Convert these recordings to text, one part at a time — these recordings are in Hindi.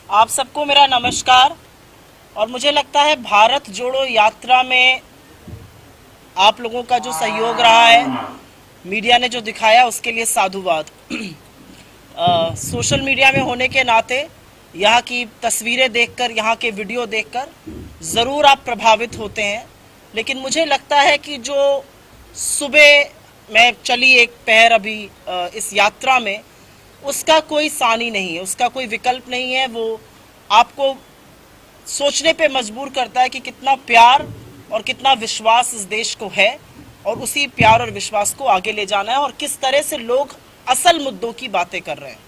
आप सबको मेरा नमस्कार। और मुझे लगता है भारत जोड़ो यात्रा में आप लोगों का जो सहयोग रहा है, मीडिया ने जो दिखाया, उसके लिए साधुवाद। सोशल मीडिया में होने के नाते यहाँ की तस्वीरें देखकर, यहाँ के वीडियो देखकर ज़रूर आप प्रभावित होते हैं। लेकिन मुझे लगता है कि जो सुबह मैं चली एक पैर अभी इस यात्रा में, उसका कोई सानी नहीं है, उसका कोई विकल्प नहीं है। वो आपको सोचने पे मजबूर करता है कि कितना प्यार और कितना विश्वास इस देश को है, और उसी प्यार और विश्वास को आगे ले जाना है, और किस तरह से लोग असल मुद्दों की बातें कर रहे हैं।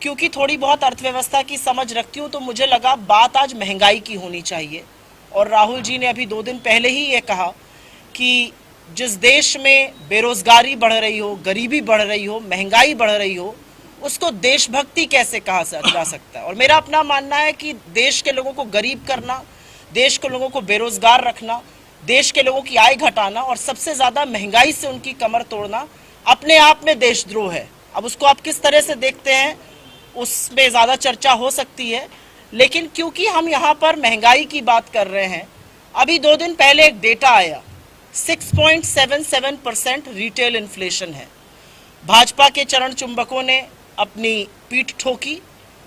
क्योंकि थोड़ी बहुत अर्थव्यवस्था की समझ रखती हूँ, तो मुझे लगा बात आज महंगाई की होनी चाहिए। और राहुल जी ने अभी 2 दिन पहले ही ये कहा कि जिस देश में बेरोजगारी बढ़ रही हो, गरीबी बढ़ रही हो, महंगाई बढ़ रही हो, उसको देशभक्ति कैसे कहा जा सकता है। और मेरा अपना मानना है कि देश के लोगों को गरीब करना, देश के लोगों को बेरोजगार रखना, देश के लोगों की आय घटाना और सबसे ज़्यादा महंगाई से उनकी कमर तोड़ना अपने आप में देशद्रोह है। अब उसको आप किस तरह से देखते हैं, उसमें ज़्यादा चर्चा हो सकती है। लेकिन क्योंकि हम यहाँ पर महंगाई की बात कर रहे हैं, अभी 2 दिन पहले एक डेटा आया, 6.77% रिटेल इन्फ्लेशन है। भाजपा के चरण चुंबकों ने अपनी पीठ ठोकी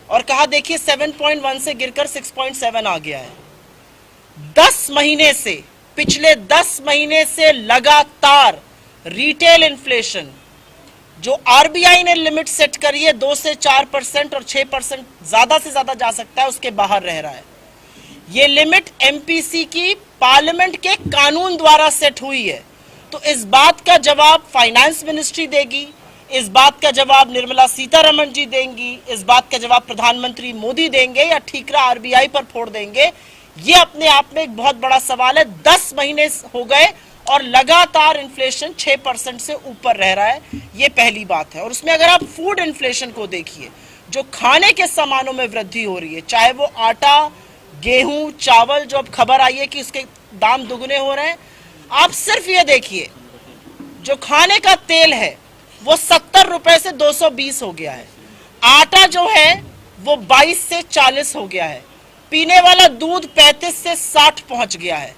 और कहा देखिए 7.1 से गिरकर 6.7 आ गया है। 10 महीने से, पिछले 10 महीने से लगातार रिटेल इन्फ्लेशन, जो आरबीआई ने लिमिट सेट करी है 2 से 4% और 6% ज्यादा से ज्यादा जा सकता है, उसके बाहर रह रहा है। ये लिमिट एमपीसी की पार्लियामेंट के कानून द्वारा सेट हुई है। तो इस बात का जवाब फाइनेंस मिनिस्ट्री देगी, इस बात का जवाब निर्मला सीतारमण जी देंगी, इस बात का जवाब प्रधानमंत्री मोदी देंगे, या ठीकरा आरबीआई पर फोड़ देंगे। ये अपने आप में एक बहुत बड़ा सवाल है। 10 महीने हो गए और लगातार इन्फ्लेशन 6% से ऊपर रह रहा है। ये पहली बात है। और उसमें अगर आप फूड इन्फ्लेशन को देखिए, जो खाने के सामानों में वृद्धि हो रही है, चाहे वो आटा, गेहूं, चावल, जो अब खबर आई है कि उसके दाम दुगने हो रहे हैं। आप सिर्फ ये देखिए, जो खाने का तेल है वो 70 रुपए से 220 हो गया है। आटा जो है वो 22 से 40 हो गया है। पीने वाला दूध 35 से 60 पहुंच गया है।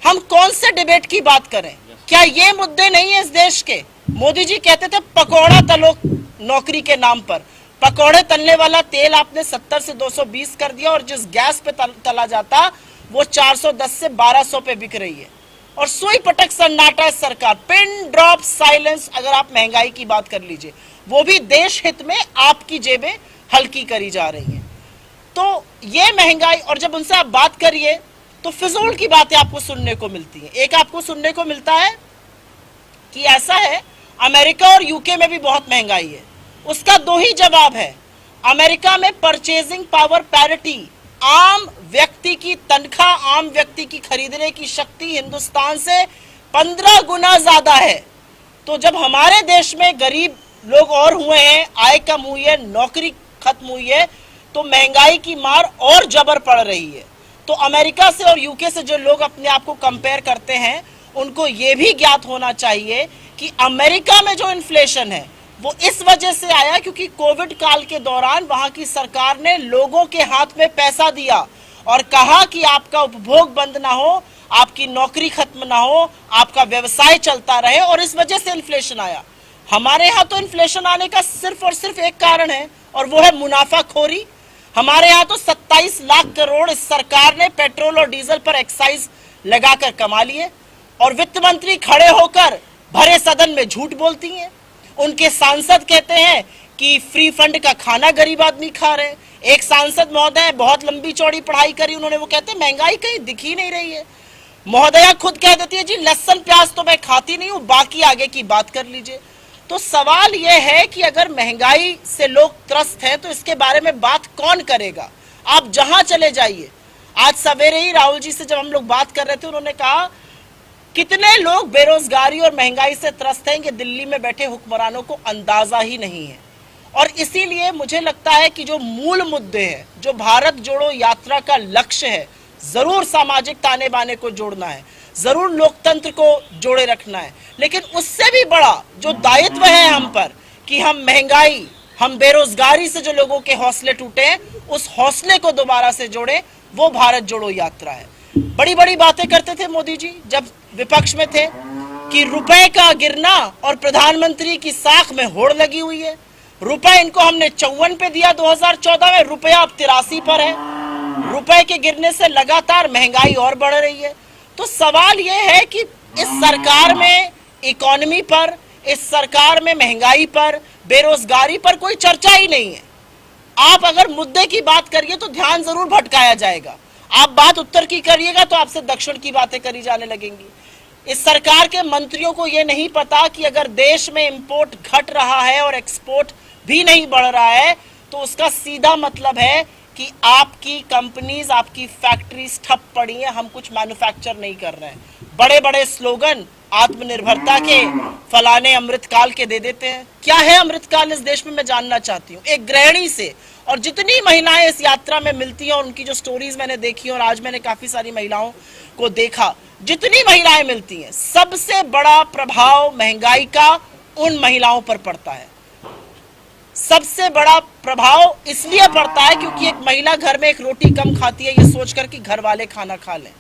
हम कौन से डिबेट की बात करें? क्या ये मुद्दे नहीं है इस देश के? मोदी जी कहते थे पकौड़ा तलो नौकरी के नाम पर। पकौड़े तलने वाला तेल आपने 70 से 220 कर दिया, और जिस गैस पे तला जाता वो 410 से 1200 पे बिक रही है। और सुई पटक सन्नाटा है सरकार, पिन ड्रॉप साइलेंस। अगर आप महंगाई की बात कर लीजिए, वो भी देश हित में आपकी जेबें हल्की करी जा रही हैं। तो ये महंगाई, और जब उनसे आप बात करिए तो फिजूल की बातें आपको सुनने को मिलती हैं। एक आपको सुनने को मिलता है कि ऐसा है अमेरिका और यूके में भी बहुत महंगाई है। उसका 2 ही जवाब है। अमेरिका में परचेजिंग पावर पैरिटी, आम व्यक्ति की तनख्वाह, आम व्यक्ति की खरीदने की शक्ति हिंदुस्तान से 15 गुना ज्यादा है। तो जब हमारे देश में गरीब लोग और हुए हैं, आय कम हुई है, नौकरी खत्म हुई है, तो महंगाई की मार और जबर पड़ रही है। तो अमेरिका से और यूके से जो लोग अपने आप को कंपेयर करते हैं, उनको ये भी ज्ञात होना चाहिए कि अमेरिका में जो इन्फ्लेशन है वो इस वजह से आया क्योंकि कोविड काल के दौरान वहां की सरकार ने लोगों के हाथ में पैसा दिया और कहा कि आपका उपभोग बंद ना हो, आपकी नौकरी खत्म ना हो, आपका व्यवसाय चलता रहे, और इस वजह से इन्फ्लेशन आया। हमारे यहाँ तो इन्फ्लेशन आने का सिर्फ और सिर्फ एक कारण है, और वो है मुनाफाखोरी। हमारे यहाँ तो 27 लाख करोड़ इस सरकार ने पेट्रोल और डीजल पर एक्साइज लगाकर कमा लिए, और वित्त मंत्री खड़े होकर भरे सदन में झूठ बोलती हैं। उनके सांसद कहते हैं कि फ्री फंड का खाना गरीब आदमी खा रहे हैं। एक सांसद महोदय बहुत लंबी चौड़ी पढ़ाई करी, उन्होंने वो कहते हैं महंगाई कहीं दिख ही नहीं रही है। महोदया खुद कह देती है जी लहसुन प्याज तो मैं खाती नहीं हूं, बाकी आगे की बात कर लीजिए। तो सवाल यह है कि अगर महंगाई से लोग त्रस्त हैं तो इसके बारे में बात कौन करेगा? आप जहां चले जाइए। आज सवेरे ही राहुल जी से जब हम लोग बात कर रहे थे, उन्होंने कहा कितने लोग बेरोजगारी और महंगाई से त्रस्त हैं कि दिल्ली में बैठे हुक्मरानों को अंदाजा ही नहीं है। और इसीलिए मुझे लगता है कि जो मूल मुद्दे हैं, जो भारत जोड़ो यात्रा का लक्ष्य है, जरूर सामाजिक ताने बाने को जोड़ना है, जरूर लोकतंत्र को जोड़े रखना है, लेकिन उससे भी बड़ा जो दायित्व है हम पर कि हम महंगाई, हम बेरोजगारी से जो लोगों के हौसले टूटे हैं उस हौसले को दोबारा से जोड़े, वो भारत जोड़ो यात्रा है। बड़ी बड़ी बातें करते थे मोदी जी जब विपक्ष में थे कि रुपए का गिरना और प्रधानमंत्री की साख में होड़ लगी हुई है। रुपए इनको हमने 54 पे दिया 2014 में, रुपया अब 83 पर है। रुपए के गिरने से लगातार महंगाई और बढ़ रही है। तो सवाल यह है कि इस सरकार में इकोनॉमी पर, इस सरकार में महंगाई पर, बेरोजगारी पर कोई चर्चा ही नहीं है। आप अगर मुद्दे की बात करिए तो ध्यान जरूर भटकाया जाएगा। आप बात उत्तर की करिएगा तो आपसे दक्षिण की बातें करी जाने लगेंगी। इस सरकार के मंत्रियों को यह नहीं पता कि अगर देश में इंपोर्ट घट रहा है और एक्सपोर्ट भी नहीं बढ़ रहा है तो उसका सीधा मतलब है कि आपकी कंपनीज, आपकी फैक्ट्रीज ठप पड़ी हैं, हम कुछ मैन्युफैक्चर नहीं कर रहे हैं। बड़े बड़े स्लोगन आत्मनिर्भरता के, फलाने अमृतकाल के दे देते हैं। क्या है अमृतकाल इस देश में, मैं जानना चाहती हूँ एक गृहिणी से। और जितनी महिलाएं इस यात्रा में मिलती हैं और उनकी जो स्टोरीज मैंने देखी और आज मैंने काफी सारी महिलाओं को देखा, जितनी महिलाएं मिलती हैं सबसे बड़ा प्रभाव महंगाई का उन महिलाओं पर पड़ता है। सबसे बड़ा प्रभाव इसलिए पड़ता है क्योंकि एक महिला घर में एक रोटी कम खाती है ये सोचकर कि घर वाले खाना खा लें।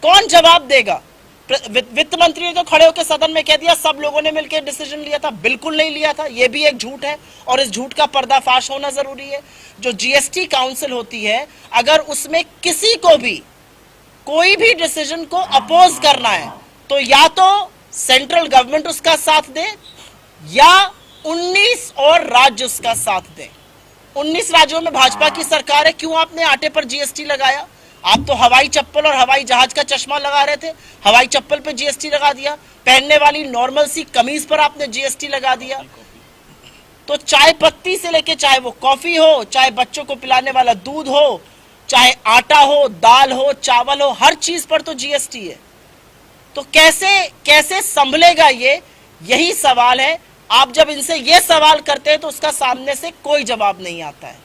कौन जवाब देगा? वित्त मंत्री ने तो खड़े होकर सदन में कह दिया सब लोगों ने मिलकर डिसीजन लिया था। बिल्कुल नहीं लिया था, यह भी एक झूठ है और इस झूठ का पर्दाफाश होना जरूरी है। जो जीएसटी काउंसिल होती है, अगर उसमें किसी को भी कोई भी डिसीजन को अपोज करना है तो या तो सेंट्रल गवर्नमेंट उसका साथ दे या 19 और राज्य उसका साथ दें। 19 राज्यों में भाजपा की सरकार है, क्यों आपने आटे पर जीएसटी लगाया? आप तो हवाई चप्पल और हवाई जहाज का चश्मा लगा रहे थे, हवाई चप्पल पे जीएसटी लगा दिया। पहनने वाली नॉर्मल सी कमीज पर आपने जीएसटी लगा दिया। तो चाय पत्ती से लेके चाहे वो कॉफी हो, चाहे बच्चों को पिलाने वाला दूध हो, चाहे आटा हो, दाल हो, चावल हो, हर चीज पर तो जीएसटी है। तो कैसे कैसे संभलेगा ये? यही सवाल है। आप जब इनसे ये सवाल करते हैं तो उसका सामने से कोई जवाब नहीं आता है।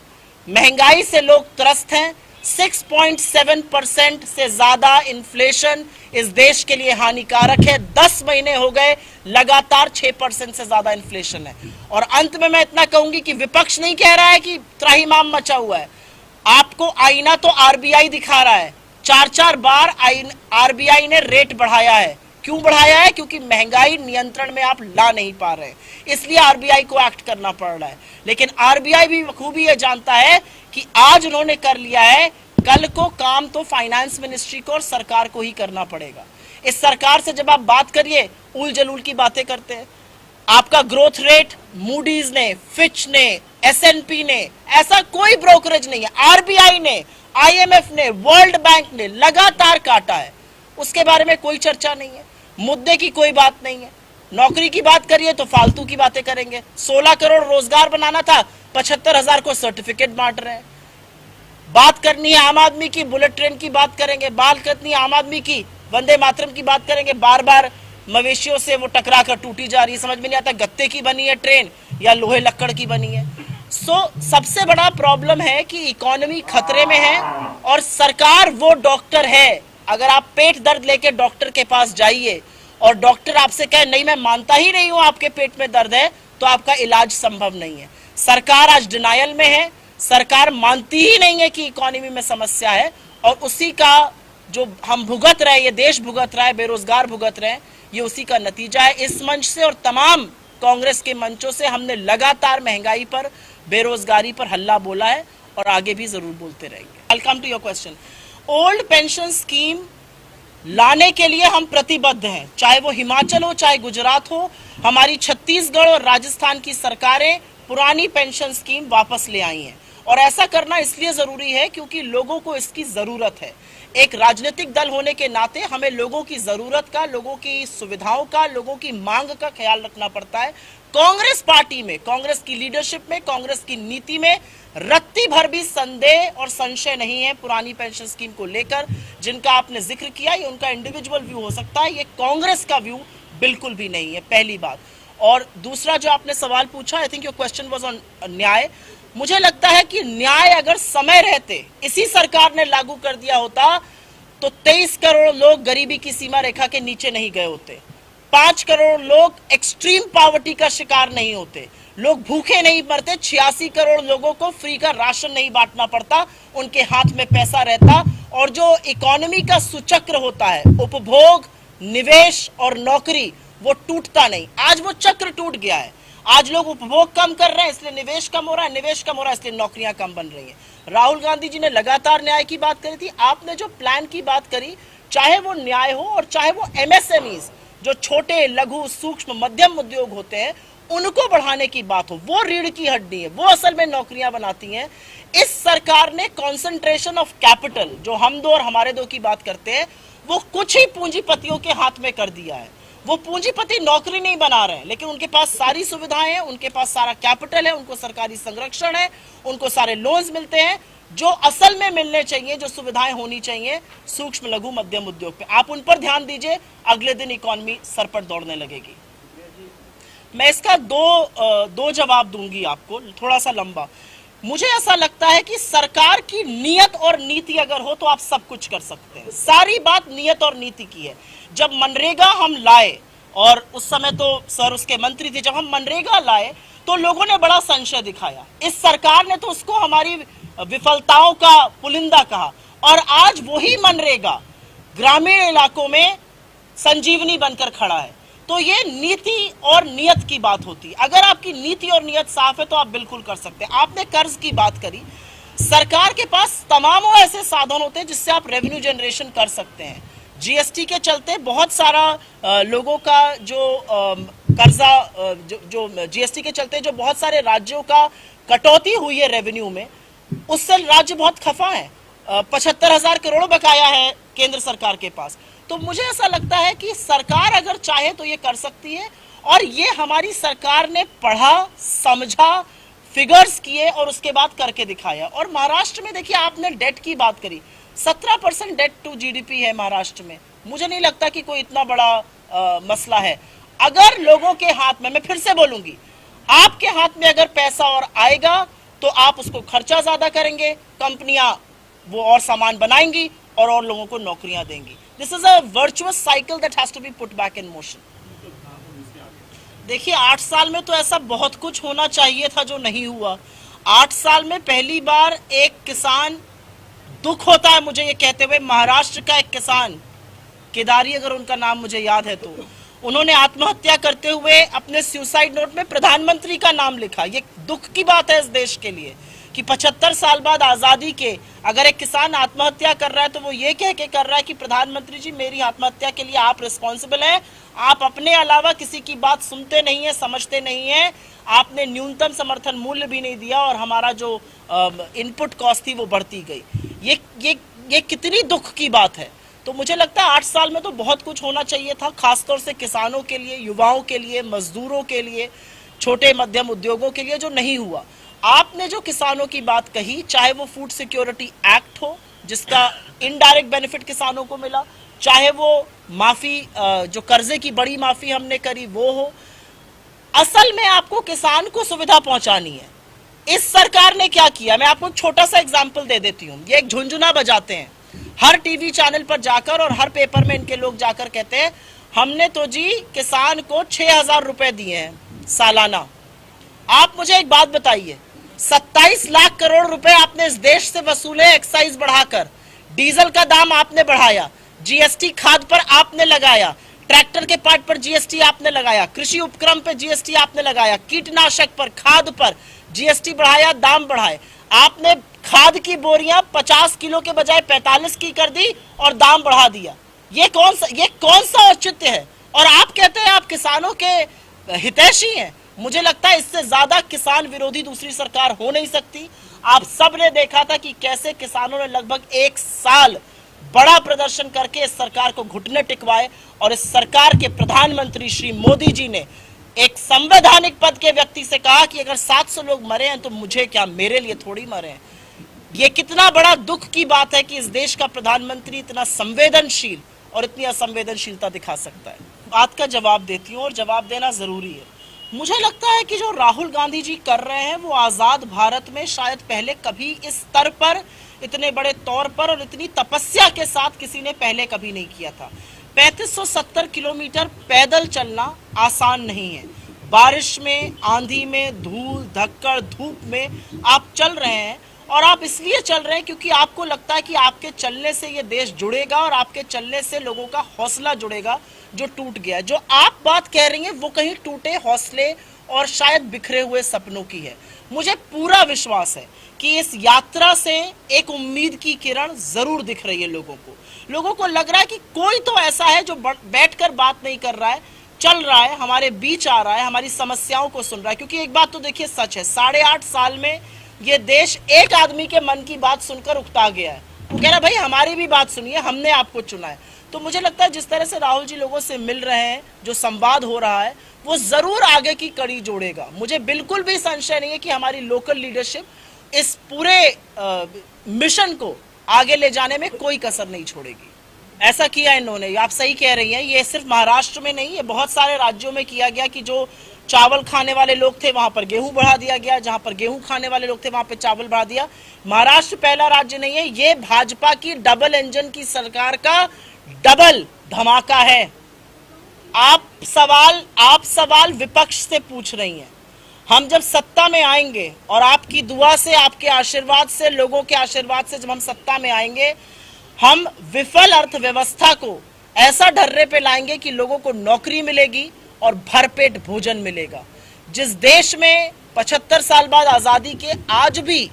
महंगाई से लोग त्रस्त हैं। 6.7% से ज्यादा इन्फ्लेशन इस देश के लिए हानिकारक है। 10 महीने हो गए लगातार 6% से ज्यादा इन्फ्लेशन है। और अंत में मैं इतना कहूंगी कि विपक्ष नहीं कह रहा है कि त्राहिमाम मचा हुआ है। आपको आईना तो आरबीआई दिखा रहा है। 4-4 बार आरबीआई ने रेट बढ़ाया है। क्यों बढ़ाया है? क्योंकि महंगाई नियंत्रण में आप ला नहीं पा रहे, इसलिए आरबीआई को एक्ट करना पड़ रहा है। लेकिन आरबीआई भी बखूबी ये जानता है कि आज उन्होंने कर लिया है, कल को काम तो फाइनेंस मिनिस्ट्री को और सरकार को ही करना पड़ेगा। इस सरकार से जब आप बात करिए उल जलूल की बातें करते हैं। आपका ग्रोथ रेट मूडीज ने, फिच ने, एसएनपी ने, ऐसा कोई ब्रोकरेज नहीं है, आरबीआई ने, आईएमएफ ने, वर्ल्ड बैंक ने लगातार काटा है। उसके बारे में कोई चर्चा नहीं है, मुद्दे की कोई बात नहीं है। नौकरी की बात करिए तो फालतू की बातें करेंगे। 16 करोड़ रोजगार बनाना था, 75,000 को सर्टिफिकेट बांट रहे हैं। बात करनी है आम आदमी की, बुलेट ट्रेन की बात करेंगे। बात करनी है आम आदमी की, वंदे मातरम की बात करेंगे। बार बार मवेशियों से वो टकरा कर टूटी जा रही है। समझ में नहीं आता गत्ते की बनी है ट्रेन या लोहे लक्कड़ की बनी है। सबसे बड़ा प्रॉब्लम है कि इकोनॉमी खतरे में है और सरकार वो डॉक्टर है। अगर आप पेट दर्द लेके डॉक्टर के पास जाइए और डॉक्टर आपसे कहे नहीं मैं मानता ही नहीं हूं आपके पेट में दर्द है, तो आपका इलाज संभव नहीं है। सरकार आज डिनायल में है, सरकार मानती ही नहीं है कि इकोनॉमी में समस्या है और उसी का जो हम भुगत रहे, ये देश भुगत रहा है, बेरोजगार भुगत रहे हैं, ये उसी का नतीजा है। इस मंच से और तमाम कांग्रेस के मंचों से हमने लगातार महंगाई पर, बेरोजगारी पर हल्ला बोला है और आगे भी जरूर बोलते रहेंगे। I will come to your question. Old pension scheme लाने के लिए हम प्रतिबद्ध हैं, चाहे वो हिमाचल हो, चाहे गुजरात हो। हमारी छत्तीसगढ़ और राजस्थान की सरकारें पुरानी पेंशन स्कीम वापस ले आई हैं और ऐसा करना इसलिए जरूरी है क्योंकि लोगों को इसकी जरूरत है। एक राजनीतिक दल होने के नाते हमें लोगों की जरूरत का, लोगों की सुविधाओं का, लोगों की मांग का ख्याल रखना पड़ता है। कांग्रेस पार्टी में, कांग्रेस की लीडरशिप में, कांग्रेस की नीति में रत्ती भर भी संदेह और संशय नहीं है पुरानी पेंशन स्कीम को लेकर। जिनका आपने जिक्र किया ये उनका इंडिविजुअल व्यू हो सकता है, ये कांग्रेस का व्यू बिल्कुल भी नहीं है, पहली बात। और दूसरा जो आपने सवाल पूछा, I think your question was on न्याय। मुझे लगता है कि न्याय अगर समय रहते इसी सरकार ने लागू कर दिया होता तो 23 करोड़ लोग गरीबी की सीमा रेखा के नीचे नहीं गए होते, 5 करोड़ लोग एक्सट्रीम पॉवर्टी का शिकार नहीं होते, लोग भूखे नहीं मरते, 86 करोड़ लोगों को फ्री का राशन नहीं बांटना पड़ता, उनके हाथ में पैसा रहता, और जो इकोनॉमी का सुचक्र होता है, उपभोग, निवेश और नौकरी, वो टूटता नहीं। आज वो चक्र टूट गया है। आज लोग उपभोग कम कर रहे हैं इसलिए निवेश कम हो रहा है, निवेश कम हो रहा है इसलिए नौकरियां कम बन रही हैं। राहुल गांधी जी ने लगातार न्याय की बात करी थी, आपने जो प्लान की बात करी, चाहे वो न्याय हो और चाहे वो एमएसएमईज, जो छोटे लघु सूक्ष्म मध्यम उद्योग होते हैं, उनको बढ़ाने की बात हो, वो रीढ़ की हड्डी है, वो असल में नौकरियां बनाती हैं। इस सरकार ने कॉन्सेंट्रेशन ऑफ कैपिटल, जो हम दो और हमारे दो की बात करते हैं, वो कुछ ही पूंजीपतियों के हाथ में कर दिया है। वो पूंजीपति नौकरी नहीं बना रहे हैं, लेकिन उनके पास सारी सुविधाएं हैं, उनके पास सारा कैपिटल है, उनको सरकारी संरक्षण है, उनको सारे लोन्स मिलते हैं, जो असल में मिलने चाहिए, जो सुविधाएं होनी चाहिए सूक्ष्म लघु मध्यम उद्योग पे। आप उन पर ध्यान दीजिए, अगले दिन इकोनॉमी सर पर दौड़ने लगेगी। मैं इसका दो जवाब दूंगी आपको, थोड़ा सा लंबा। मुझे ऐसा लगता है कि सरकार की नीयत और नीति अगर हो तो आप सब कुछ कर सकते हैं। सारी बात नीयत और नीति की है। जब मनरेगा हम लाए, और उस समय तो सर उसके मंत्री थे, जब हम मनरेगा लाए तो लोगों ने बड़ा संशय दिखाया। इस सरकार ने तो उसको हमारी विफलताओं का पुलिंदा कहा, और आज वही मनरेगा ग्रामीण इलाकों में संजीवनी बनकर खड़ा है। तो ये नीति और नियत की बात होती है। अगर आपकी नीति और नियत साफ है तो आप बिल्कुल कर सकते हैं। आपने कर्ज की बात करी, सरकार के पास तमाम ऐसे साधन होते हैं जिससे आप रेवेन्यू जनरेशन कर सकते हैं। जीएसटी के चलते बहुत सारा लोगों का जो कर्जा, जो जीएसटी के चलते जो बहुत सारे राज्यों का कटौती हुई है रेवेन्यू में, उससे राज्य बहुत खफा है। 75,000 करोड़ बकाया है केंद्र सरकार के पास। तो मुझे ऐसा लगता है कि सरकार अगर चाहे तो ये कर सकती है, और ये हमारी सरकार ने पढ़ा, समझा, फिगर्स किए और उसके बाद करके दिखाया। और महाराष्ट्र में देखिए, आपने डेट की बात करी, 17% डेट टू जीडीपी है महाराष्ट्र में। मुझे नहीं लगता कि कोई इतना बड़ा मसला है। अगर लोगों के हाथ में, मैं फिर से बोलूंगी, आपके हाथ में अगर पैसा और आएगा तो आप उसको खर्चा ज्यादा करेंगे, कंपनियां वो और सामान बनाएंगी और लोगों को नौकरियां देंगी। This is a virtuous cycle that has to be put back in motion. देखिए, 8 साल में तो ऐसा बहुत कुछ होना चाहिए था जो नहीं हुआ। 8 साल में पहली बार एक किसान, दुख होता है मुझे ये कहते हुए, महाराष्ट्र का एक किसान, केदारी अगर उनका नाम मुझे याद है, तो उन्होंने आत्महत्या करते हुए अपने सुसाइड नोट में प्रधानमंत्री का नाम लिखा। ये दुख की बात है इस देश के लिए कि 75 साल बाद आजादी के अगर एक किसान आत्महत्या कर रहा है तो वो ये कह के कर रहा है कि प्रधानमंत्री जी, मेरी आत्महत्या के लिए आप रिस्पॉन्सिबल हैं, आप अपने अलावा किसी की बात सुनते नहीं है, समझते नहीं है, आपने न्यूनतम समर्थन मूल्य भी नहीं दिया और हमारा जो इनपुट कॉस्ट थी वो बढ़ती गई। ये कितनी दुख की बात है। तो मुझे लगता है 8 साल में तो बहुत कुछ होना चाहिए था, खासतौर से किसानों के लिए, युवाओं के लिए, मजदूरों के लिए, छोटे मध्यम उद्योगों के लिए, जो नहीं हुआ। आपने जो किसानों की बात कही, चाहे वो फूड सिक्योरिटी एक्ट हो जिसका इनडायरेक्ट बेनिफिट किसानों को मिला, चाहे वो माफी, जो कर्जे की बड़ी माफी हमने करी वो हो, असल में आपको किसान को सुविधा पहुंचानी है। इस सरकार ने क्या किया, मैं आपको छोटा सा एग्जांपल दे देती हूँ। ये एक झुंझुना बजाते हैं हर टीवी चैनल पर जाकर, और हर पेपर में इनके लोग जाकर कहते हैं हमने तो जी किसान को 6,000 रुपए दिए हैं सालाना। आप मुझे एक बात बताइए, 27 लाख करोड़ रुपए आपने इस देश से वसूले एक्साइज बढ़ाकर, डीजल का दाम आपने बढ़ाया, जीएसटी खाद पर आपने लगाया, ट्रैक्टर के पार्ट पर जीएसटी आपने लगाया, कृषि उपक्रम पर जीएसटी आपने लगाया, कीटनाशक पर, खाद पर जीएसटी बढ़ाया, दाम बढ़ाए। आपने खाद की बोरियां 50 किलो के बजाय 45 की कर दी और दाम बढ़ा दिया। ये कौन सा औचित्य है? और आप कहते हैं आप किसानों के हितैषी हैं। मुझे लगता है इससे ज्यादा किसान विरोधी दूसरी सरकार हो नहीं सकती। आप सब ने देखा था कि कैसे किसानों ने लगभग 1 साल बड़ा प्रदर्शन करके इस सरकार को घुटने टिकवाए, और इस सरकार के प्रधानमंत्री श्री मोदी जी ने एक संवैधानिक पद के व्यक्ति से कहा कि अगर 700 लोग मरे हैं तो मुझे क्या, मेरे लिए थोड़ी मरे हैं। ये कितना बड़ा दुख की बात है कि इस देश का प्रधानमंत्री इतना संवेदनशील और इतनी असंवेदनशीलता दिखा सकता है। बात का जवाब देती हूँ, और जवाब देना जरूरी है। मुझे लगता है कि जो राहुल गांधी जी कर रहे हैं वो आजाद भारत में शायद पहले कभी इस स्तर पर, इतने बड़े तौर पर और इतनी तपस्या के साथ किसी ने पहले कभी नहीं किया था। 3570 किलोमीटर पैदल चलना आसान नहीं है। बारिश में, आंधी में, धूल धक्कड़ धूप में आप चल रहे हैं, और आप इसलिए चल रहे हैं क्योंकि आपको लगता है कि आपके चलने से ये देश जुड़ेगा और आपके चलने से लोगों का हौसला जुड़ेगा जो टूट गया है। जो आप बात कह रही हैं वो कहीं टूटे हौसले और शायद बिखरे हुए सपनों की है। मुझे पूरा विश्वास है कि इस यात्रा से एक उम्मीद की किरण जरूर दिख रही है लोगों को। लोगों को लग रहा है कि कोई तो ऐसा है जो बैठकर बात नहीं कर रहा है, चल रहा है, हमारे बीच आ रहा है, हमारी समस्याओं को सुन रहा है। क्योंकि एक बात तो देखिए सच है, 8.5 साल में ये देश एक आदमी के मन की बात सुनकर उकता गया है। वो कह रहा भाई हमारी भी बात सुनिए, हमने आपको चुना है। तो मुझे लगता है जिस तरह से राहुल जी लोगों से मिल रहे हैं, जो संवाद हो रहा है, वो जरूर आगे की कड़ी जोड़ेगा। मुझे बिल्कुल भी संशय नहीं है कि हमारी लोकल लीडरशिप इस पूरे मिशन को आगे ले जाने में कोई कसर नहीं छोड़ेगी। ऐसा किया इन्होंने, आप सही कह रही हैं, ये सिर्फ महाराष्ट्र में नहीं, ये बहुत सारे राज्यों में किया गया कि जो चावल खाने वाले लोग थे वहां पर गेहूं बढ़ा दिया गया, जहां पर गेहूं खाने वाले लोग थे वहां पर चावल बढ़ा दिया। महाराष्ट्र पहला राज्य नहीं है, ये भाजपा की डबल इंजन की सरकार का डबल धमाका है। आप सवाल विपक्ष से पूछ रही हैं। हम जब सत्ता में आएंगे और आपकी दुआ से, आपके आशीर्वाद से, लोगों के आशीर्वाद से जब हम सत्ता में आएंगे, हम विफल अर्थव्यवस्था को ऐसा ढर्रे पे लाएंगे कि लोगों को नौकरी मिलेगी और भरपेट भोजन मिलेगा। जिस देश में 75 साल बाद आजादी के आज भी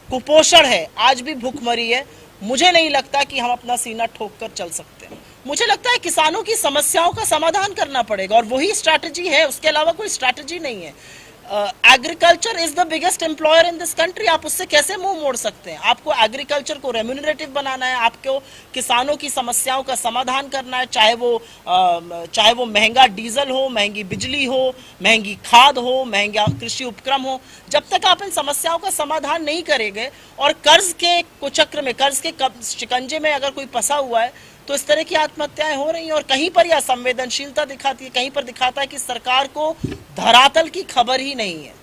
कुपोषण है, आज भी भूखमरी है, मुझे नहीं लगता कि हम अपना सीना ठोक कर चल सकते हैं। मुझे लगता है किसानों की समस्याओं का समाधान करना पड़ेगा और वही स्ट्रैटेजी है, उसके अलावा कोई स्ट्रैटेजी नहीं है। Agriculture is the biggest employer in this country. आप उससे कैसे मुंह मोड़ सकते हैं? आपको एग्रीकल्चर को रेम्यूनरेटिव बनाना है, आपको किसानों की समस्याओं का समाधान करना है, चाहे वो महंगा डीजल हो, महंगी बिजली हो, महंगी खाद हो, महंगा कृषि उपक्रम हो। जब तक आप इन समस्याओं का समाधान नहीं करेंगे और कर्ज के कुचक्र में, कर्ज के शिकंजे में अगर कोई फंसा हुआ है, तो इस तरह की आत्महत्याएं हो रही हैं। और कहीं पर यह संवेदनशीलता दिखाती है, कहीं पर दिखाता है कि सरकार को धरातल की खबर ही नहीं है।